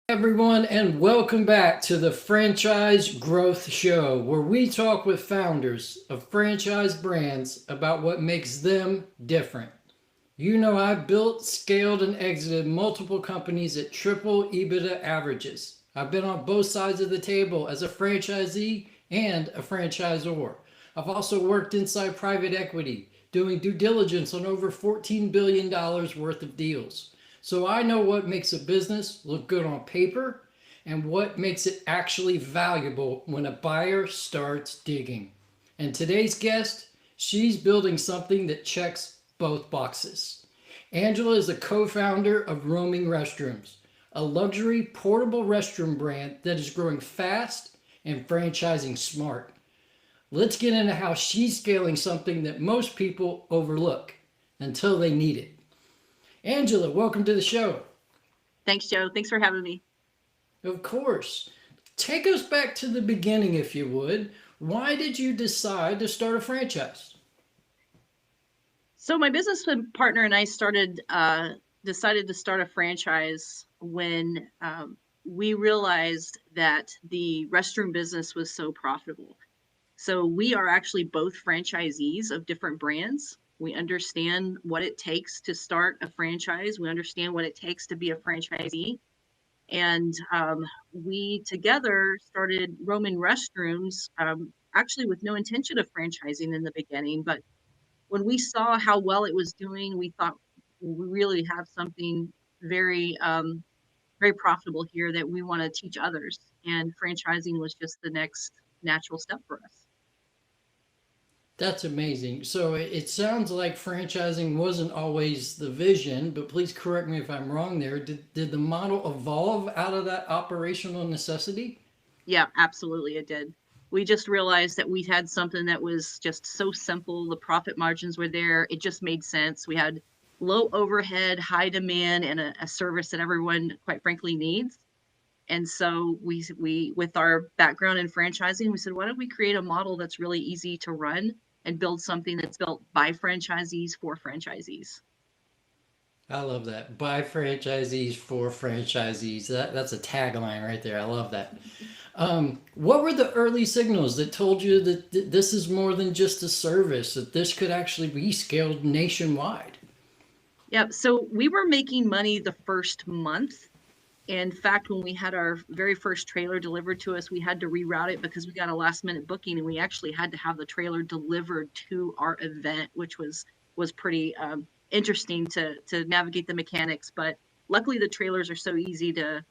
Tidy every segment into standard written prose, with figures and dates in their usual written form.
Everyone, and welcome back to the Franchise Growth Show, where we talk with founders of franchise brands about what makes them different. You know, I've built, scaled, and exited multiple companies at triple EBITDA averages. I've been on both sides of the table as a franchisee and a franchisor. I've also worked inside private equity, doing due diligence on over $14 billion worth of deals. So I know what makes a business look good on paper and what makes it actually valuable when a buyer starts digging. And today's guest, she's building something that checks both boxes. Angela is a co-founder of Roamin Restrooms, a luxury portable restroom brand that is growing fast and franchising smart. Let's get into how she's scaling something that most people overlook until they need it. Angela, welcome to the show. Thanks, Joe. Thanks for having me. Of course. Take us back to the beginning, if you would. Why did you decide to start a franchise? So my business partner and I decided to start a franchise when we realized that the restroom business was so profitable. So we are actually both franchisees of different brands. We understand what it takes to start a franchise. We understand what it takes to be a franchisee. And we together started Roamin Restrooms, actually with no intention of franchising in the beginning. But when we saw how well it was doing, we thought we really have something very, very profitable here that we want to teach others. And franchising was just the next natural step for us. That's amazing. So it sounds like franchising wasn't always the vision, but please correct me if I'm wrong there. Did the model evolve out of that operational necessity? Yeah, absolutely, it did. We just realized that we had something that was just so simple. The profit margins were there. It just made sense. We had low overhead, high demand, and a service that everyone, quite frankly, needs. And so we, with our background in franchising, we said, why don't we create a model that's really easy to run and build something that's built by franchisees for franchisees? I love that. By franchisees for franchisees. That's a tagline right there. I love that. What were the early signals that told you that this is more than just a service, that this could actually be scaled nationwide? Yeah, so we were making money the first month. In fact, when we had our very first trailer delivered to us, we had to reroute it because we got a last minute booking and we actually had to have the trailer delivered to our event, which was pretty interesting to navigate the mechanics. But luckily the trailers are so easy to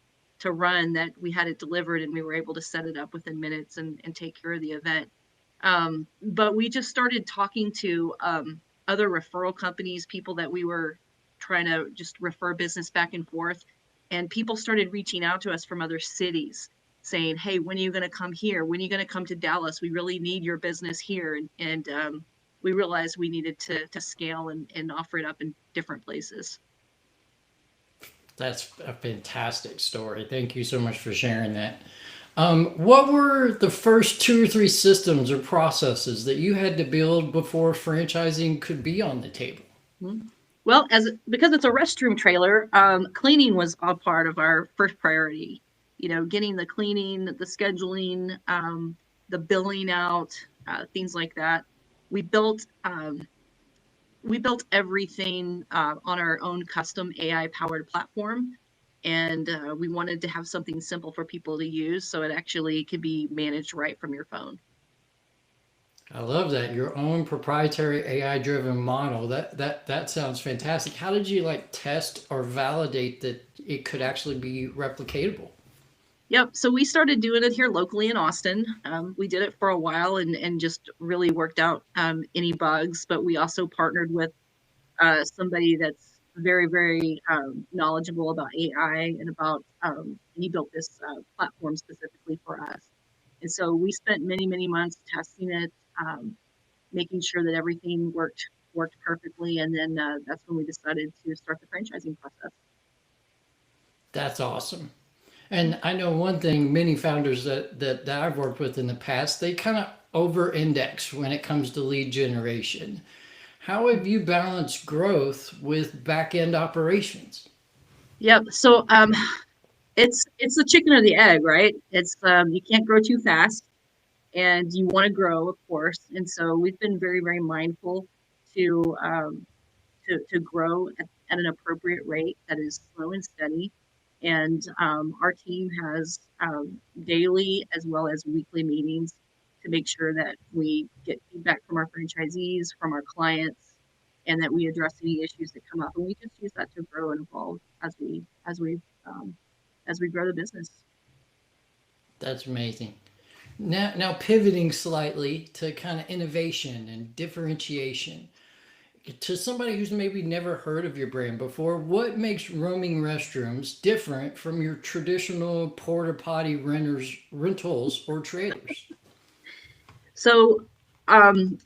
run that we had it delivered and we were able to set it up within minutes and take care of the event. But we just started talking to other referral companies, people that we were trying to just refer business back and forth. And people started reaching out to us from other cities saying, hey, when are you going to come here? When are you going to come to Dallas? We really need your business here. And we realized we needed to scale and offer it up in different places. That's a fantastic story. Thank you so much for sharing that. What were the first two or three systems or processes that you had to build before franchising could be on the table? Mhm. Well, because it's a restroom trailer, cleaning was a part of our first priority. You know, getting the cleaning, the scheduling, the billing out, things like that. We built we built everything on our own custom AI powered platform, and we wanted to have something simple for people to use, so it actually could be managed right from your phone. I love that. Your own proprietary AI driven model. That sounds fantastic. How did you like test or validate that it could actually be replicatable? Yep. So we started doing it here locally in Austin. We did it for a while and just really worked out any bugs. But we also partnered with somebody that's very, very knowledgeable about AI and about, he built this platform specifically for us. And so we spent many, many months testing it, um, making sure that everything worked perfectly. And then that's when we decided to start the franchising process. That's awesome. And I know one thing, many founders that I've worked with in the past, they kind of over index when it comes to lead generation. How have you balanced growth with back end operations? Yep. So It's the chicken or the egg, right? It's you can't grow too fast, and you want to grow, of course. And so we've been very, very mindful to to grow at an appropriate rate that is slow and steady. And our team has daily as well as weekly meetings to make sure that we get feedback from our franchisees, from our clients, and that we address any issues that come up. And we just use that to grow and evolve um, as we grow the business. That's amazing. Now pivoting slightly to kind of innovation and differentiation. To somebody who's maybe never heard of your brand before, what makes Roaming Restrooms different from your traditional porta potty rentals or trailers? So, um,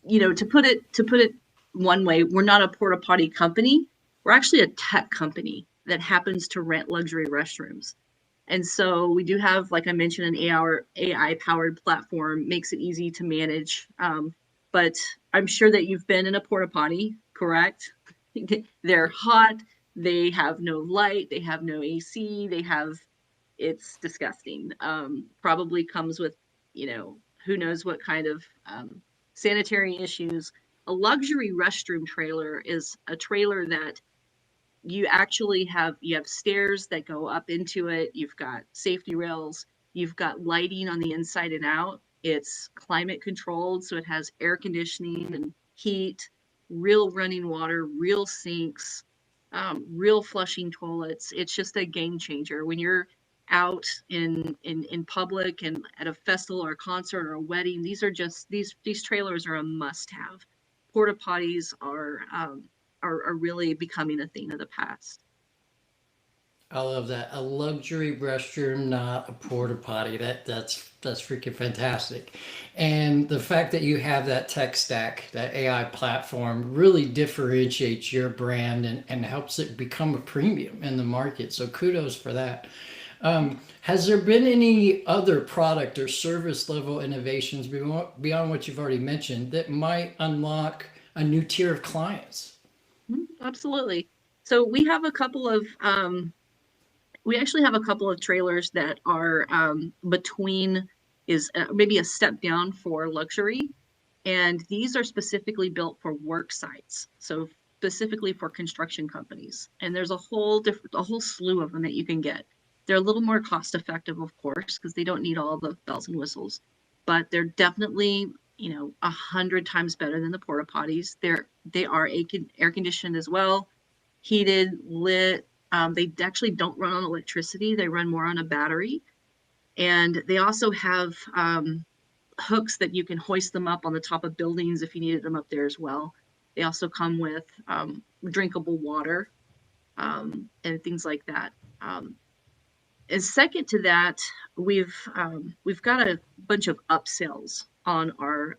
to put it one way, we're not a porta potty company. We're actually a tech company that happens to rent luxury restrooms. And so we do have, like I mentioned, an AI powered platform, makes it easy to manage. But I'm sure that you've been in a porta potty, correct? They're hot, they have no light, they have no AC, it's disgusting. Probably comes with, who knows what kind of sanitary issues. A luxury restroom trailer is a trailer that you have stairs that go up into it, you've got safety rails, you've got lighting on the inside and out. It's climate controlled, so it has air conditioning and heat, real running water, real sinks, real flushing toilets. It's just a game changer when you're out in public and at a festival or a concert or a wedding. These trailers are a must have. Porta potties are really becoming a thing of the past. I love that. A luxury restroom, not a porta potty. That's freaking fantastic. And the fact that you have that tech stack, that AI platform, really differentiates your brand and helps it become a premium in the market. So kudos for that. Has there been any other product or service level innovations beyond what you've already mentioned that might unlock a new tier of clients? Absolutely. So we actually have a couple of trailers that are between is maybe a step down for luxury, and these are specifically built for work sites. So specifically for construction companies. And there's a whole slew of them that you can get. They're a little more cost effective, of course, because they don't need all the bells and whistles, but they're definitely 100 times better than the porta potties. They are air conditioned as well, heated, lit. They actually don't run on electricity. They run more on a battery. And they also have hooks that you can hoist them up on the top of buildings if you needed them up there as well. They also come with drinkable water and things like that. And second to that, we've got a bunch of upsells on our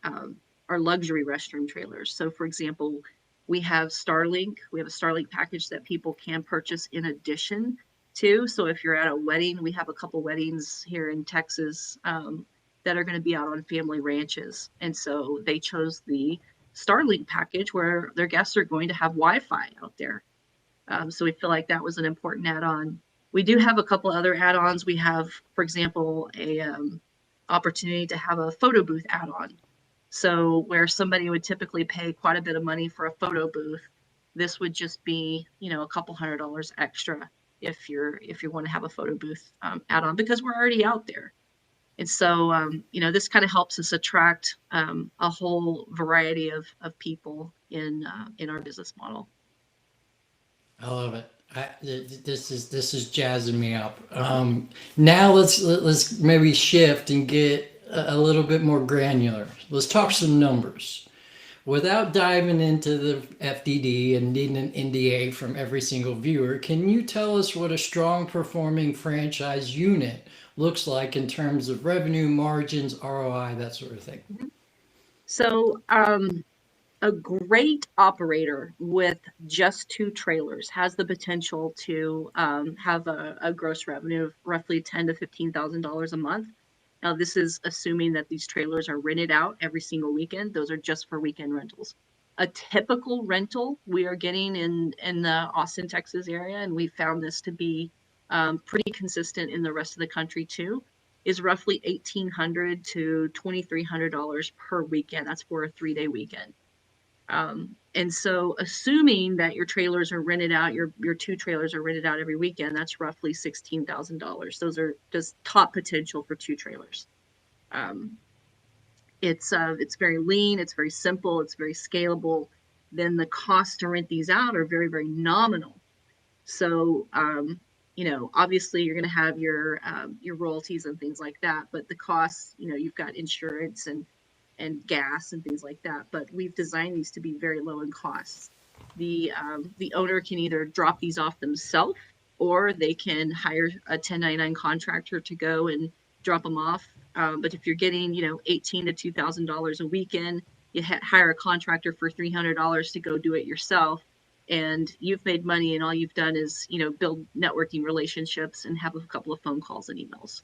luxury restroom trailers. So, for example, we have Starlink. We have a Starlink package that people can purchase in addition to. So, if you're at a wedding, we have a couple weddings here in Texas that are going to be out on family ranches, and so they chose the Starlink package where their guests are going to have Wi-Fi out there. So we feel like that was an important add-on. We do have a couple other add-ons. We have, for example, a opportunity to have a photo booth add-on. So where somebody would typically pay quite a bit of money for a photo booth, this would just be, a couple $100 extra if you want to have a photo booth add-on because we're already out there. And so, this kind of helps us attract a whole variety of people in our business model. I love it. This is jazzing me up. Now let's maybe shift and get a little bit more granular. Let's talk some numbers. Without diving into the FDD and needing an NDA from every single viewer, can you tell us what a strong performing franchise unit looks like in terms of revenue, margins, ROI, that sort of thing? So, a great operator with just two trailers has the potential to have a gross revenue of roughly $10,000 to $15,000 a month. Now, this is assuming that these trailers are rented out every single weekend. Those are just for weekend rentals. A typical rental we are getting in the Austin, Texas area, and we found this to be pretty consistent in the rest of the country too, is roughly $1,800 to $2,300 per weekend. That's for a 3-day weekend. And so assuming that your trailers are rented out, your 2 trailers are rented out every weekend, that's roughly $16,000. Those are just top potential for 2 trailers. It's very lean, it's very simple, it's very scalable. Then the costs to rent these out are very, very nominal. So, obviously you're going to have your royalties and things like that, but the costs, you've got insurance and gas and things like that. But we've designed these to be very low in costs. The owner can either drop these off themselves, or they can hire a 1099 contractor to go and drop them off. But if you're getting, $1,800 to $2,000 a weekend, you hire a contractor for $300 to go do it yourself, and you've made money, and all you've done is, build networking relationships and have a couple of phone calls and emails.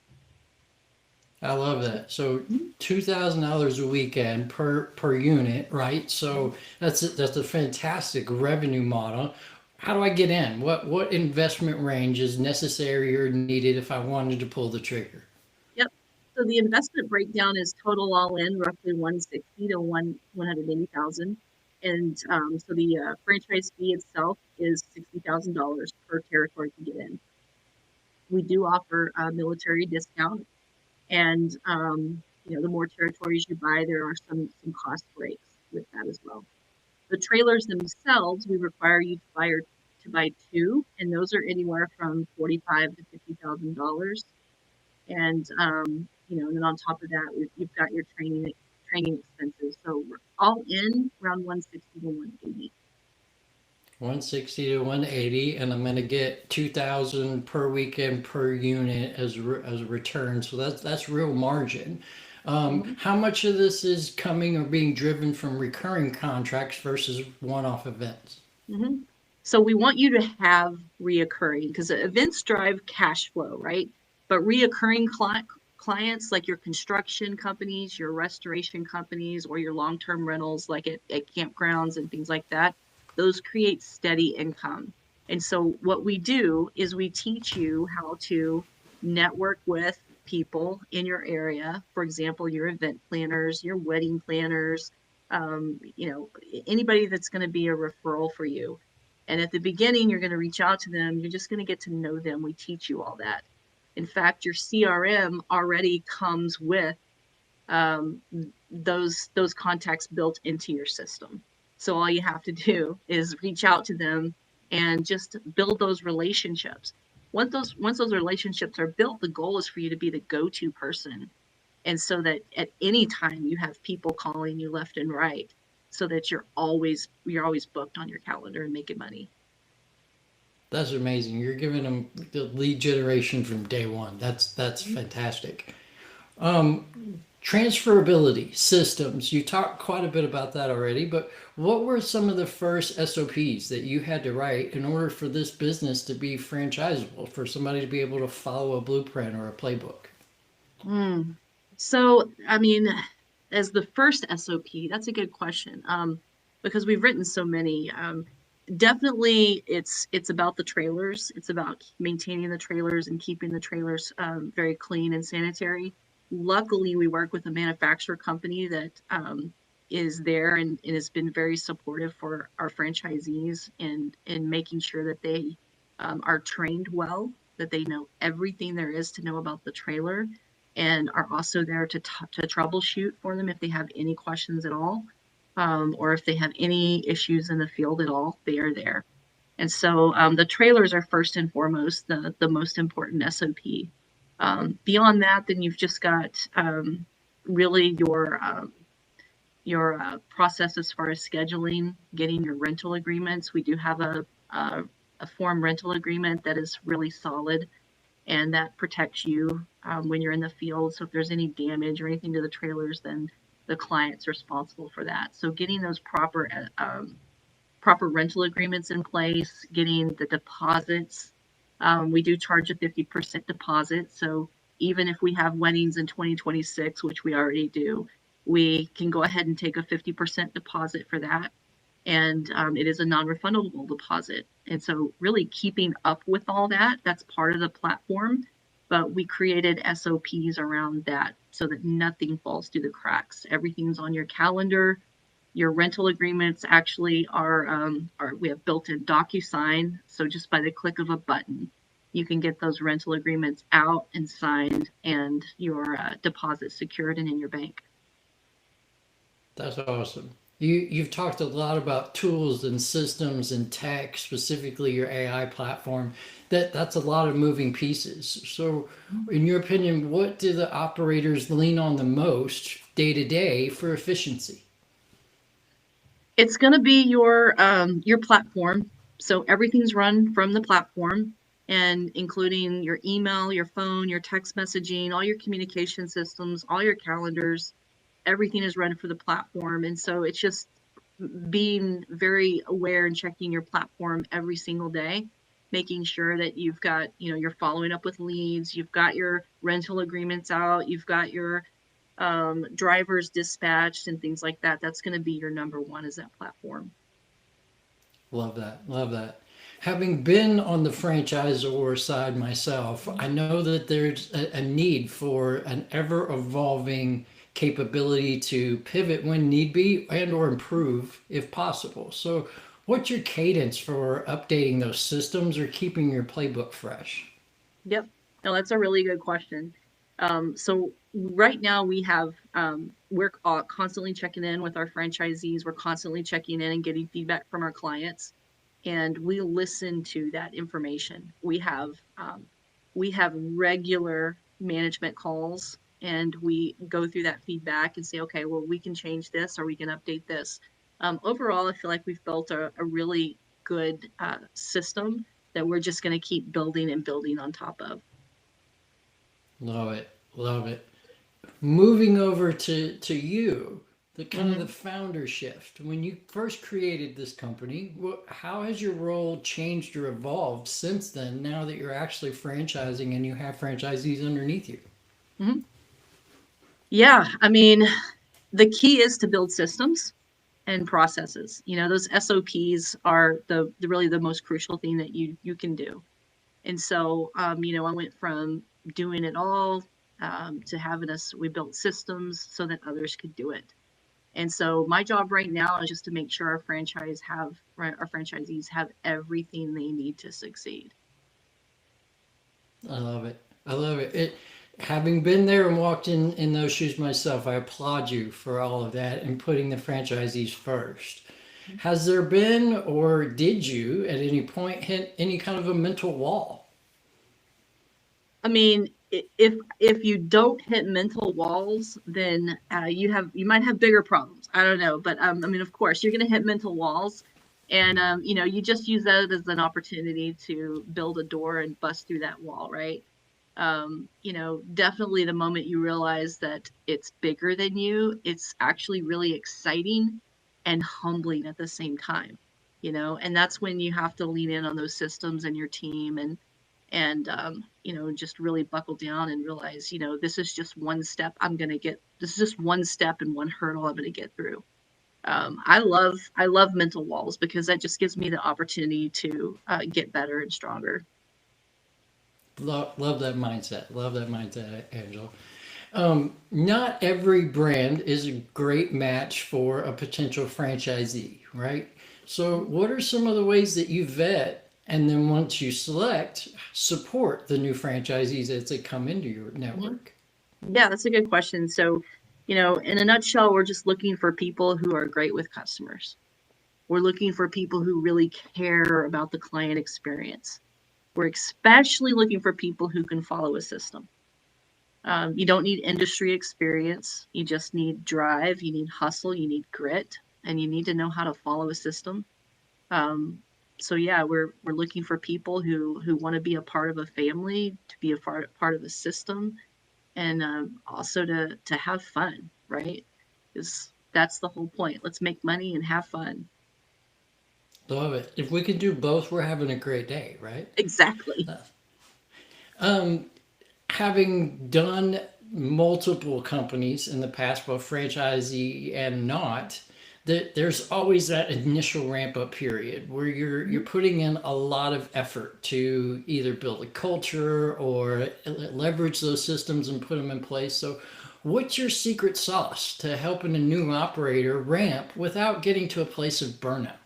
I love that. So $2,000 a weekend per unit, right? So that's a fantastic revenue model. How do I get in? What investment range is necessary or needed if I wanted to pull the trigger? Yep. So the investment breakdown is total all in roughly 160 to 180,000, and so the franchise fee itself is $60,000 per territory to get in. We do offer a military discount, and the more territories you buy, there are some cost breaks with that as well. The trailers themselves, we require you to buy 2, and those are anywhere from $45,000 to $50,000. And and then on top of that, you've got your training expenses. So we're all in around 160 to 180. 160 to 180, and I'm going to get 2,000 per weekend per unit as a return. So that's real margin. How much of this is coming or being driven from recurring contracts versus one-off events? Mm-hmm. So we want you to have reoccurring, because events drive cash flow, right? But reoccurring clients, like your construction companies, your restoration companies, or your long-term rentals, like at campgrounds and things like that, those create steady income. And so what we do is we teach you how to network with people in your area. For example, your event planners, your wedding planners, anybody that's going to be a referral for you. And at the beginning, you're going to reach out to them. You're just going to get to know them. We teach you all that. In fact, your CRM already comes with those contacts built into your system. So all you have to do is reach out to them and just build those relationships. Once those relationships are built, the goal is for you to be the go-to person, and so that at any time you have people calling you left and right, so that you're always booked on your calendar and making money. That's amazing. You're giving them the lead generation from day one. That's fantastic. Transferability systems. You talked quite a bit about that already, but what were some of the first SOPs that you had to write in order for this business to be franchisable, for somebody to be able to follow a blueprint or a playbook? So, I mean, as the first SOP, that's a good question, because we've written so many. Definitely, it's about the trailers. It's about maintaining the trailers and keeping the trailers very clean and sanitary. Luckily, we work with a manufacturer company that is there and has been very supportive for our franchisees in making sure that they are trained well, that they know everything there is to know about the trailer, and are also there to troubleshoot for them if they have any questions at all, or if they have any issues in the field at all. They are there. And so the trailers are first and foremost the most important SOP. Beyond that, then you've just got really your process as far as scheduling, getting your rental agreements. We do have a form rental agreement that is really solid, and that protects you when you're in the field. So if there's any damage or anything to the trailers, then the client's responsible for that. So getting those proper rental agreements in place, getting the deposits. We do charge a 50% deposit. So even if we have weddings in 2026, which we already do, we can go ahead and take a 50% deposit for that. and it is a non-refundable deposit. And so really keeping up with all that, that's part of the platform. But we created SOPs around that so that nothing falls through the cracks. Everything's on your calendar. Your rental agreements actually are we have built-in DocuSign. So just by the click of a button, you can get those rental agreements out and signed and your deposit secured and in your bank. That's awesome. You've talked a lot about tools and systems and tech, specifically your AI platform. That's a lot of moving pieces. So, in your opinion, what do the operators lean on the most day to day for efficiency? It's going to be your platform. So everything's run from the platform, and including your email, your phone, your text messaging, all your communication systems, all your calendars, everything is run for the platform. And so it's just being very aware and checking your platform every single day, making sure that you've got, you're following up with leads, you've got your rental agreements out, you've got your drivers dispatched and things like that. That's going to be your number one, is that platform. Love that. Love that. Having been on the franchisor side myself, I know that there's a need for an ever evolving capability to pivot when need be and or improve if possible. So what's your cadence for updating those systems or keeping your playbook fresh? Yep. No, that's a really good question. So right now we're constantly checking in with our franchisees. We're constantly checking in and getting feedback from our clients, and we listen to that information. We have regular management calls, and we go through that feedback and say, okay, well, we can change this or we can update this. Overall, I feel like we've built a really good system that we're just going to keep building and building on top of. Love it. Love it. Moving over to you, the kind of the Mhm. founder shift. When you first created this company, how has your role changed or evolved since then, now that you're actually franchising and you have franchisees underneath you? Mhm. Yeah, I mean, the key is to build systems and processes. Those SOPs are the really the most crucial thing that you can do. And so, I went from doing it all to having us. We built systems so that others could do it. And so, my job right now is just to make sure our franchisees have everything they need to succeed. I love it. I love it. Having been there and walked in those shoes myself, I applaud you for all of that and putting the franchisees first. Has there been or did you at any point hit any kind of a mental wall? I mean, if you don't hit mental walls, then you might have bigger problems. I don't know, but I mean, of course, you're going to hit mental walls, and you just use that as an opportunity to build a door and bust through that wall, right? Definitely the moment you realize that it's bigger than you, it's actually really exciting and humbling at the same time. And that's when you have to lean in on those systems and your team, and just really buckle down and realize, this is just one step this is just one step and one hurdle I'm going to get through. I love mental walls because that just gives me the opportunity to get better and stronger. Love that mindset. Love that mindset, Angela. Not every brand is a great match for a potential franchisee, right? So, what are some of the ways that you vet and then once you select, support the new franchisees as they come into your Mhm. network? Yeah, that's a good question. So, in a nutshell, we're just looking for people who are great with customers. We're looking for people who really care about the client experience. We're especially looking for people who can follow a system. You don't need industry experience. You just need drive. You need hustle. You need grit, and you need to know how to follow a system. Um, so yeah, we're looking for people who want to be a part of a family, to be a part of a system, and also to have fun, right? Because that's the whole point. Let's make money and have fun. Love it. If we can do both, we're having a great day, right? Exactly. Um, Having done multiple companies in the past, both franchisee and not, there's always that initial ramp up period where you're Mhm. putting in a lot of effort to either build a culture or leverage those systems and put them in place. So what's your secret sauce to helping a new operator ramp without getting to a place of burnout?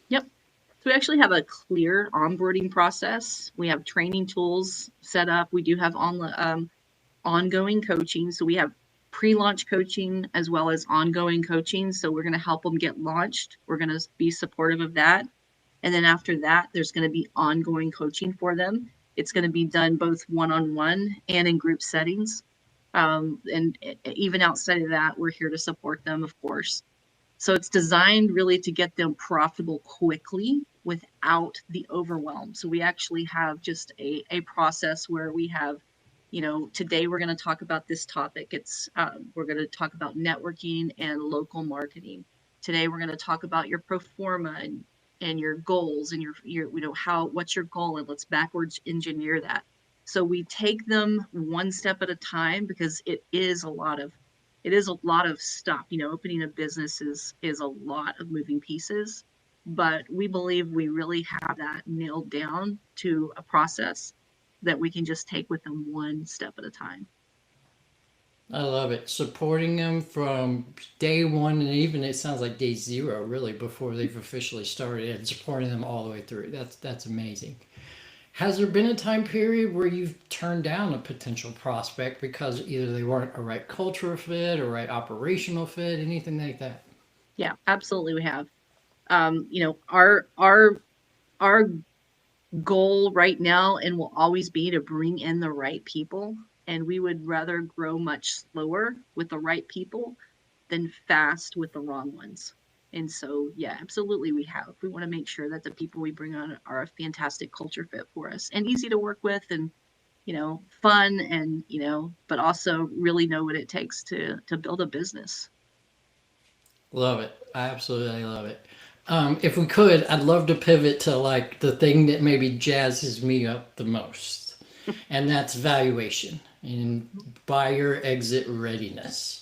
Yep. So we actually have a clear onboarding process. We have training tools set up. We do have ongoing coaching. So we have pre-launch coaching as well as ongoing coaching. So we're going to help them get launched. We're going to be supportive of that. And then after that, there's going to be ongoing coaching for them. It's going to be done both one-on-one and in group settings. And even outside of that, we're here to support them, of course. So it's designed really to get them profitable quickly without the overwhelm. So we actually have just a process where we have, today we're going to talk about this topic. We're going to talk about networking and local marketing. Today we're going to talk about your pro forma and your goals and your what's your goal, and let's backwards engineer that. So we take them one step at a time because it is a lot of stuff. Opening a business is a lot of moving pieces, but we believe we really have that nailed down to a process that we can just take with them one step at a time. I love it. Supporting them from day one, and even it sounds like day zero, really, before they've officially started, and supporting them all the way through. That's amazing. Has there been a time period where you've turned down a potential prospect because either they weren't a right cultural fit or right operational fit, anything like that? Yeah, absolutely we have. Our goal right now and will always be to bring in the right people, and we would rather grow much slower with the right people than fast with the wrong ones. And so, yeah, absolutely we have. We want to make sure that the people we bring on are a fantastic culture fit for us and easy to work with and fun and but also really know what it takes to build a business. Love it. I absolutely love it. If we could, I'd love to pivot to like the thing that maybe jazzes me up the most, and that's valuation and buyer exit readiness.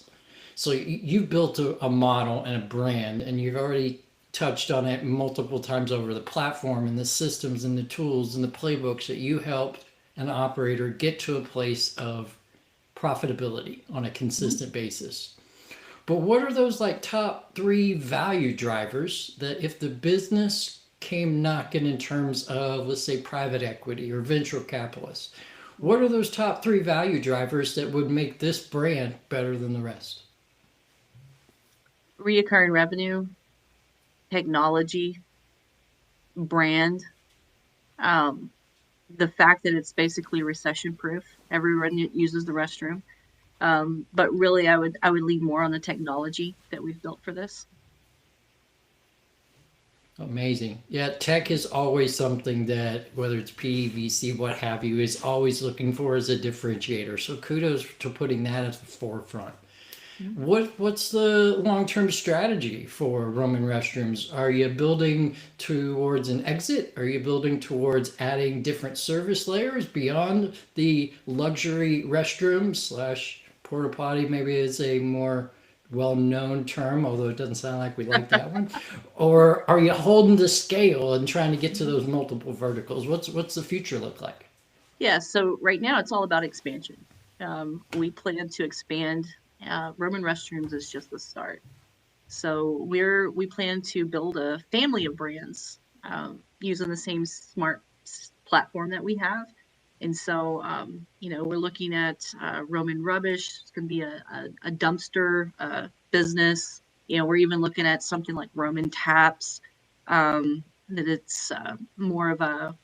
So you've built a model and a brand, and you've already touched on it multiple times over the platform and the systems and the tools and the playbooks that you helped an operator get to a place of profitability on a Mhm. consistent basis. But what are those like top three value drivers that if the business came knocking in terms of, let's say, private equity or venture capitalists, what are those top three value drivers that would make this brand better than the rest? Reoccurring revenue, technology, brand, um, the fact that it's basically recession proof. Everyone uses the restroom. But really, I would lean more on the technology that we've built for this. Amazing. Yeah, tech is always something that, whether it's PVC, what have you, is always looking for as a differentiator. So kudos to putting that at the forefront. Mhm. What's the long term strategy for Roman restrooms? Are you building towards an exit? Are you building towards adding different service layers beyond the luxury restroom slash porta potty? Maybe is a more well known term, although it doesn't sound like we like that one. Or are you holding the scale and trying to get to those multiple verticals? What's the future look like? Yeah, so right now it's all about expansion. We plan to expand. Roman Restrooms is just the start. So we plan to build a family of brands using the same smart platform that we have. And so, we're looking at Roman Rubbish. It's going to be a dumpster business. We're even looking at something like Roman Taps, that it's more of a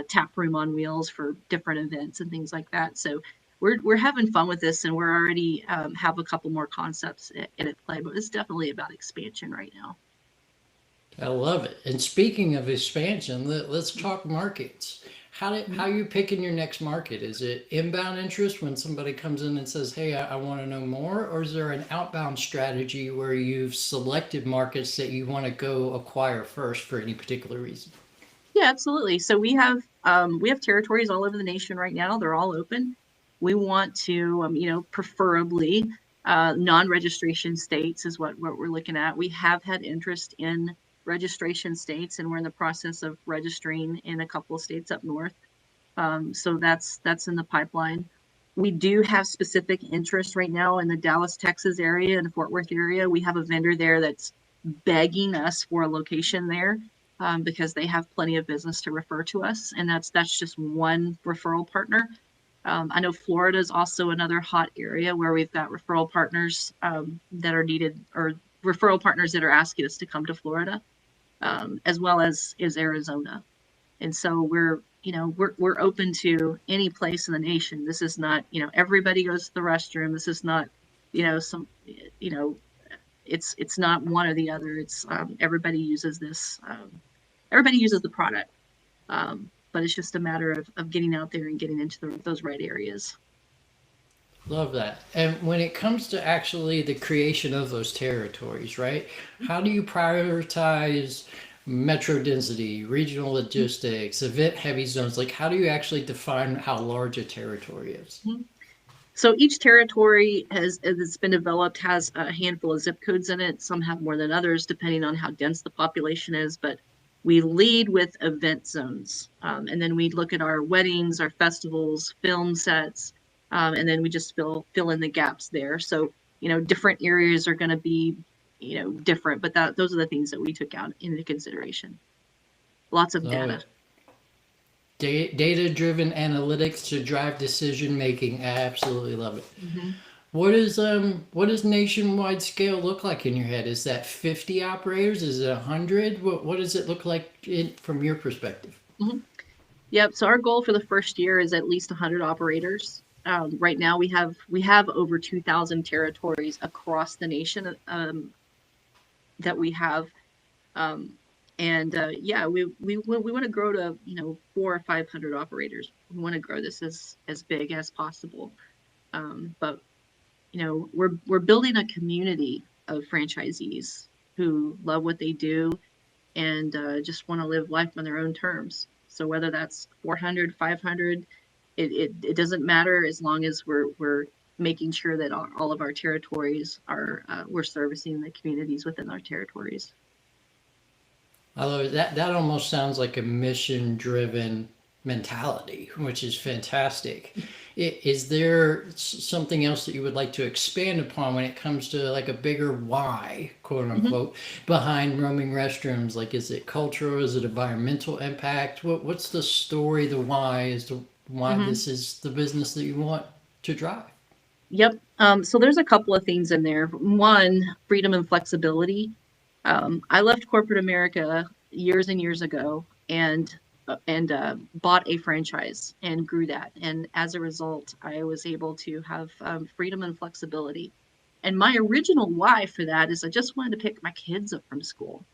tap room on wheels for different events and things like that. So we're having fun with this, and we're already have a couple more concepts in play, but it's definitely about expansion right now. I love it. And speaking of expansion, let's talk markets. How are you picking your next market? Is it inbound interest when somebody comes in and says, "Hey, I want to know more," or is there an outbound strategy where you've selected markets that you want to go acquire first for any particular reason? Yeah, absolutely. So we have territories all over the nation right now. They're all open. We want to, preferably Non-registration states is what we're looking at. We have had interest in registration states, and we're in the process of registering in a couple of states up north. So that's in the pipeline. We do have specific interest right now in the Dallas, Texas area and Fort Worth area. We have a vendor there that's begging us for a location there, because they have plenty of business to refer to us, and that's just one referral partner. I know Florida is also another hot area where we've got referral partners that are needed, or referral partners that are asking us to come to Florida, as well as Arizona. And so we're open to any place in the nation. This is not, everybody goes to the restroom. This is not, some, you know, it's not one or the other. It's everybody uses this. Everybody uses the product. But it's just a matter of getting out there and getting into those right areas. Love that. And when it comes to actually the creation of those territories, right? How do you prioritize metro density, regional logistics, event heavy zones? Like, how do you actually define how large a territory is? So each territory as it's been developed, has a handful of zip codes in it. Some have more than others, depending on how dense the population is. But we lead with event zones, and then we look at our weddings, our festivals, film sets, and then we just fill in the gaps there. So different areas are going to be different, but those are the things that we took out into consideration. Lots of Love data. it. Data-driven analytics to drive decision making. I absolutely love it. Mm-hmm. What does nationwide scale look like in your head? Is that 50 operators? Is it 100? What does it look like from your perspective? Mm-hmm. Yep. So our goal for the first year is at least 100 operators. Right now we have over 2,000 territories across the nation that we have. Yeah, we want to grow to 400 or 500 operators. We want to grow this as big as possible. But we're building a community of franchisees who love what they do and just want to live life on their own terms. So whether that's 400, 500, it doesn't matter, as long as we're making sure that all of our territories are we're servicing the communities within our territories. I love it. That almost sounds like a mission driven mentality, which is fantastic. Is there something else that you would like to expand upon when it comes to like a bigger why, quote unquote, behind roaming restrooms? Like, is it cultural? Is it environmental impact? What's the story, the why, as to why this is the business that you want to drive? Yep. So there's a couple of things in there. One, freedom and flexibility. I left corporate America years and years ago and bought a franchise and grew that. And as a result, I was able to have freedom and flexibility. And my original why for that is I just wanted to pick my kids up from school.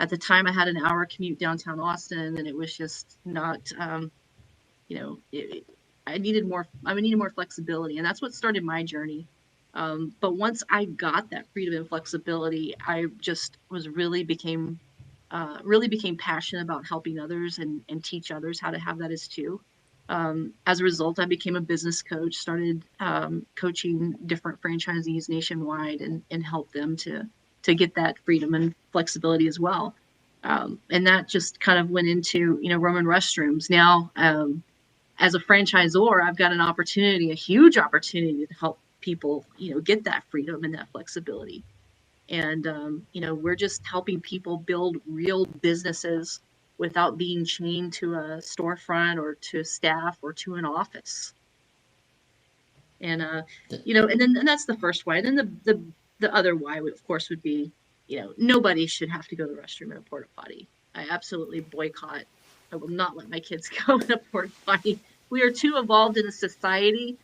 At the time, I had an hour commute downtown Austin, and it was just not, I needed more flexibility, and that's what started my journey. But once I got that freedom and flexibility, I just really became passionate about helping others and teach others how to have that as too. As a result, I became a business coach, started coaching different franchisees nationwide and help them to get that freedom and flexibility as well. And that just kind of went into, Roamin Restrooms. Now, as a franchisor, I've got a huge opportunity to help people, get that freedom and that flexibility. And, we're just helping people build real businesses without being chained to a storefront or to staff or to an office. And, and that's the first why. And then the other why, of course, would be, nobody should have to go to the restroom in a porta potty. I absolutely boycott. I will not let my kids go in a porta potty. We are too evolved in a society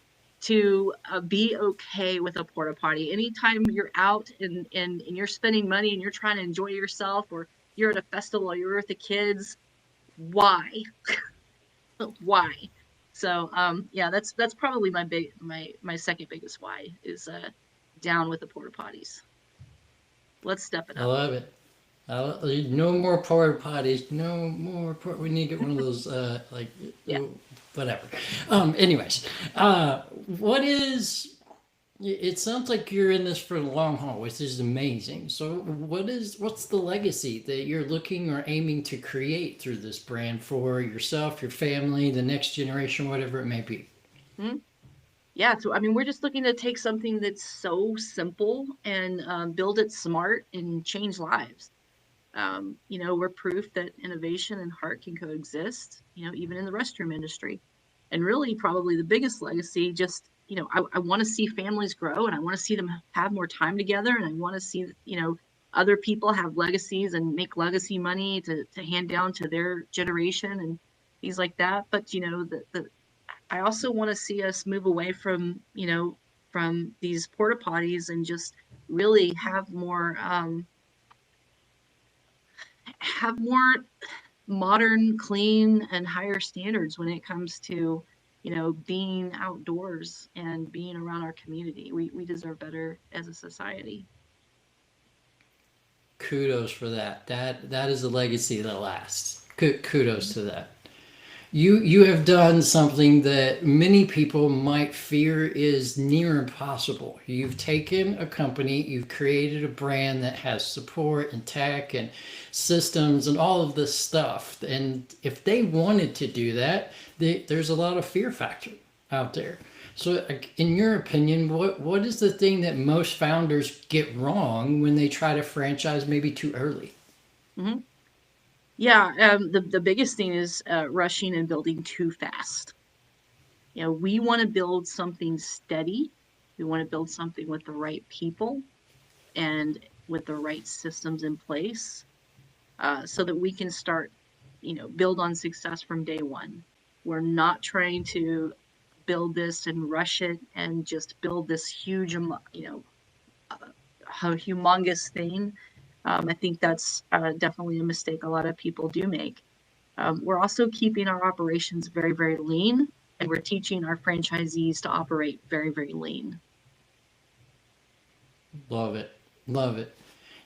to be okay with a porta potty. Anytime you're out and you're spending money and you're trying to enjoy yourself, or you're at a festival or you're with the kids, why? Why? So yeah, that's probably my second biggest why is down with the porta potties. Let's step it I up. love it. No more porta potties. No more. We need to get one of those, Yeah. whatever. Anyways, what is It sounds like you're in this for the long haul, which is amazing. So, what's the legacy that you're looking or aiming to create through this brand for yourself, your family, the next generation, whatever it may be? Mhm. Yeah, so I mean, we're just looking to take something that's so simple and build it smart and change lives. We're proof that innovation and heart can coexist, even in the restroom industry. And really, probably the biggest legacy, just, I want to see families grow and I want to see them have more time together. And I want to see, other people have legacies and make legacy money to hand down to their generation and things like that. But, I also want to see us move away from these porta potties and just really have more modern, clean, and higher standards when it comes to, being outdoors and being around our community. We deserve better as a society. Kudos for that. That is a legacy that lasts. Kudos to that. You have done something that many people might fear is near impossible. You've taken a company, you've created a brand that has support and tech and systems and all of this stuff. And if they wanted to do that, there's a lot of fear factor out there. So, in your opinion, what is the thing that most founders get wrong when they try to franchise maybe too early? Hmm. Yeah, the biggest thing is rushing and building too fast. We want to build something steady. We want to build something with the right people and with the right systems in place, so that we can start, build on success from day one. We're not trying to build this and rush it and just build this huge, a humongous thing. I think that's definitely a mistake a lot of people do make. We're also keeping our operations very, very lean, and we're teaching our franchisees to operate very, very lean. Love it. Love it.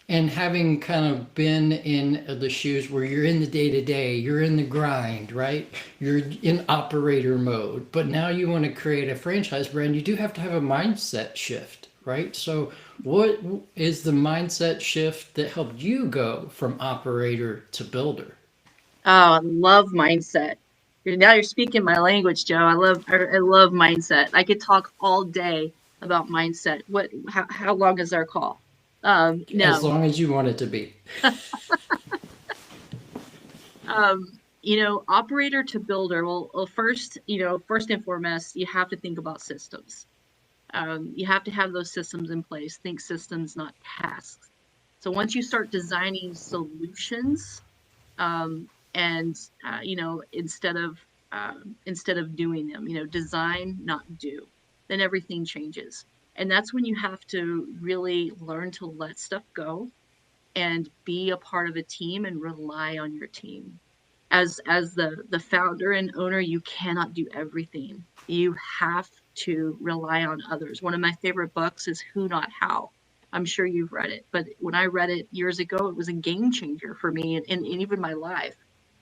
And having kind of been in the shoes where you're in the day to day, you're in the grind, right? You're in operator mode, but now you want to create a franchise brand, you do have to have a mindset shift, right? So, what is the mindset shift that helped you go from operator to builder? Oh, I love mindset. Now you're speaking my language, Joe. I love mindset. I could talk all day about mindset. How long is our call? As No. long as you want it to be. Operator to builder. Well, first and foremost, you have to think about systems. You have to have those systems in place. Think systems, not tasks. So once you start designing solutions, and instead of doing them, design, not do, then everything changes. And that's when you have to really learn to let stuff go and be a part of a team and rely on your team. As the founder and owner, you cannot do everything. You have to rely on others. One of my favorite books is Who Not How. I'm sure you've read it, but when I read it years ago, it was a game changer for me and even my life,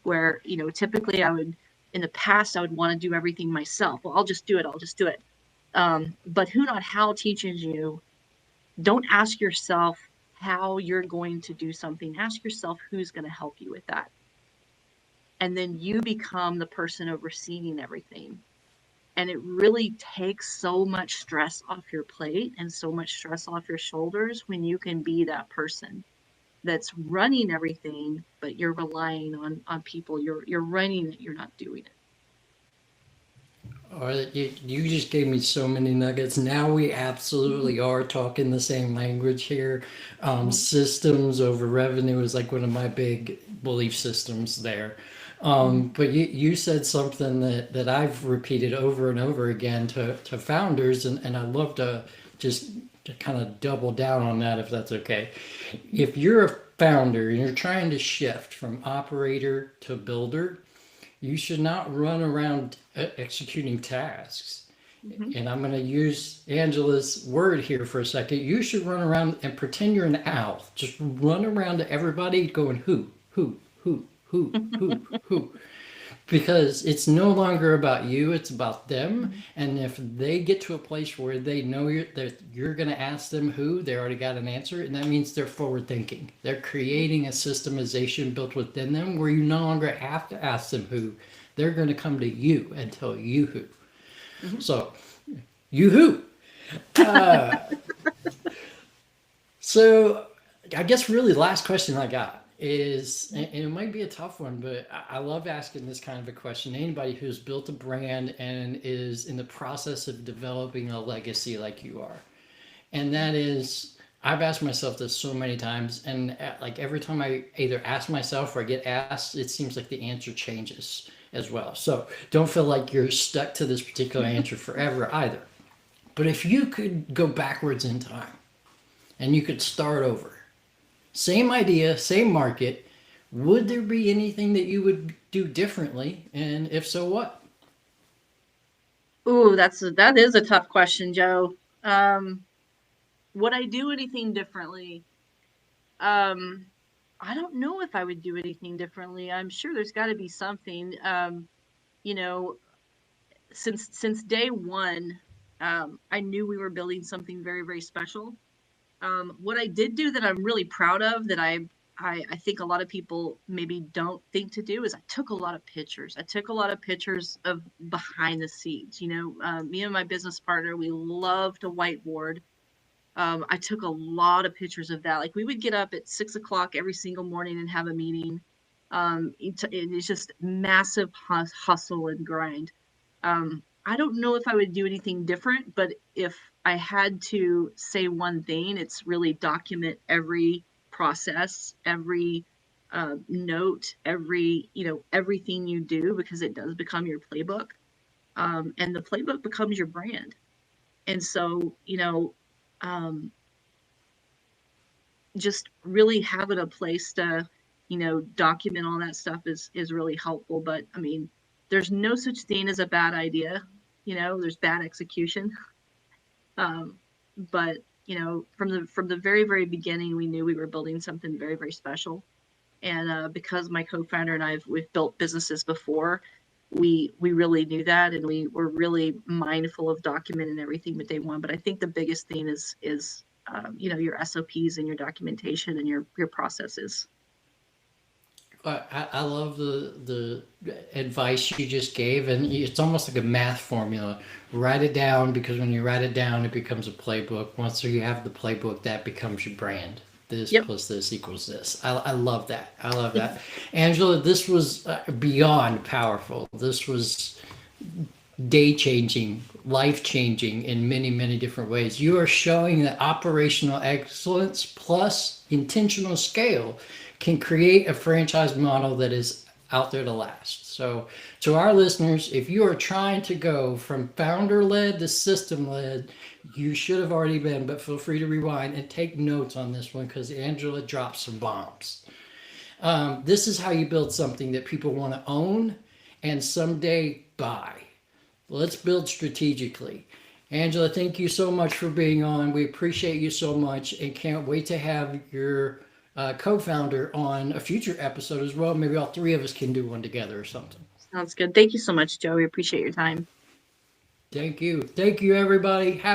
where, typically in the past, I would want to do everything myself. Well, I'll just do it. I'll just do it. But Who Not How teaches you, don't ask yourself how you're going to do something. Ask yourself who's going to help you with that. And then you become the person overseeing everything. And it really takes so much stress off your plate and so much stress off your shoulders when you can be that person that's running everything, but you're relying on people. You're running it, you're not doing it. Or you just gave me so many nuggets. Now we absolutely are talking the same language here. Mhm, Systems over revenue is like one of my big belief systems there. mhm, But you said something that I've repeated over and over again to founders, and I'd love just to kind of double down on that if that's okay. mhm, If you're a founder and you're trying to shift from operator to builder, you should not run around executing tasks. mhm. And I'm going to use Angela's word here for a second. You should run around and pretend you're an owl. Just run around to everybody going, who, who, who, who, who, who. because it's no longer about you, it's about them. And if they get to a place where they know that you're going to ask them who, they already got an answer, and that means they're forward thinking. They're creating a systemization built within them where you no longer have to ask them who. They're going to come to you and tell you who. So, you who. So I guess really the last question I got is, and it might be a tough one, but I love asking this kind of a question. Anybody who's built a brand and is in the process of developing a legacy like you are. And that is, I've asked myself this so many times, and like every time I either ask myself or I get asked, it seems like the answer changes as well. So don't feel like you're stuck to this particular answer forever either. But if you could go backwards in time and you could start over, same idea, same market, would there be anything that you would do differently? And if so, what? Ooh, that is a tough question, Joe. Would I do anything differently? I don't know if I would do anything differently. I'm sure there's got to be something. You know, since day one, I knew we were building something very, very special. What I did do that I'm really proud of, that I think a lot of people maybe don't think to do, is I took a lot of pictures. I took a lot of pictures of behind the scenes. Me and my business partner, we love to whiteboard. I took a lot of pictures of that. Like, we would get up at 6 o'clock every single morning and have a meeting. It's just massive hustle and grind. I don't know if I would do anything different, but if I had to say one thing, it's really document every process, every note, everything you do, because it does become your playbook. And the playbook becomes your brand. And so, just really having a place to, document all that stuff is really helpful. But I mean, there's no such thing as a bad idea. There's bad execution. But from the very, very beginning, we knew we were building something very, very special. And because my co-founder and we've built businesses before, we really knew that, and we were really mindful of documenting everything with day one. But I think the biggest thing is your SOPs and your documentation and your processes. I love the advice you just gave, and it's almost like a math formula. Write it down, because when you write it down, it becomes a playbook. Once you have the playbook, that becomes your brand. This Yep. plus this equals this. I love that. I love that. Angela, this was beyond powerful. This was day changing, life changing in many, many different ways. You are showing that operational excellence plus intentional scale can create a franchise model that is out there to last. So, to our listeners, if you are trying to go from founder led to system led, you should have already been, but feel free to rewind and take notes on this one, because Angela dropped some bombs. This is how you build something that people want to own and someday buy. Let's build strategically. Angela, thank you so much for being on. We appreciate you so much, and can't wait to have your co-founder on a future episode as well. Maybe all three of us can do one together or something. Sounds good. Thank you so much, Joe. We appreciate your time. Thank you. Thank you, everybody. Have